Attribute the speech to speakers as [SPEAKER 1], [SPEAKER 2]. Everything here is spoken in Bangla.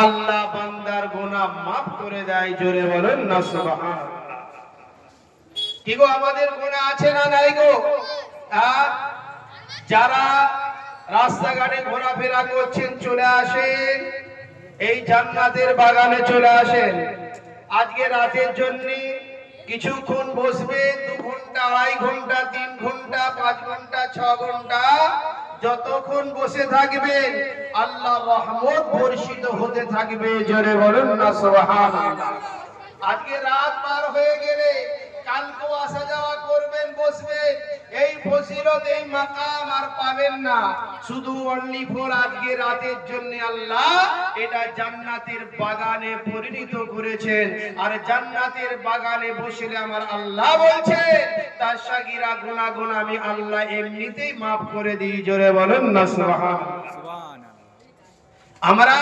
[SPEAKER 1] আল্লাহ বান্দার গুনাহ মাফ করে দেয়। জোরে বলেন না সুবহানাল্লাহ। কি গো আমাদের গুনাহ আছে না নাই গো? যারা রাস্তাঘাটে ঘোরাফেরা করছেন চলে আসেন, এই জান্নাতের বাগানে চলে আসেন। আজকে রাতের জন্য কিছুক্ষণ বসবেন, 2 ঘন্টা, 2.5 ঘন্টা, 3 ঘন্টা, 5 ঘন্টা, 6 ঘন্টা, যতক্ষণ বসে থাকবেন আল্লাহর রহমত বর্ষিত হতে থাকবে। জোরে বলুন না সুবহানাল্লাহ। আজকে রাত পার হয়ে গেলে কালকেও আসা যাওয়া করবেন, বসবেন, এই ফজিলত এই মাকাম আর পাবেন না। শুধু অনলি ফর আজকে রাতের জন্য আল্লাহ এটা জান্নাতের বাগানে পরিণত করেছেন। আর জান্নাতের বাগানে বসলে আমার আল্লাহ বলছে তার সাগীরা গুনাহ আমি আল্লাহ এমনিতেই মাফ করে দিই। জোরে বলেন না সুবহানাল্লাহ। আমরা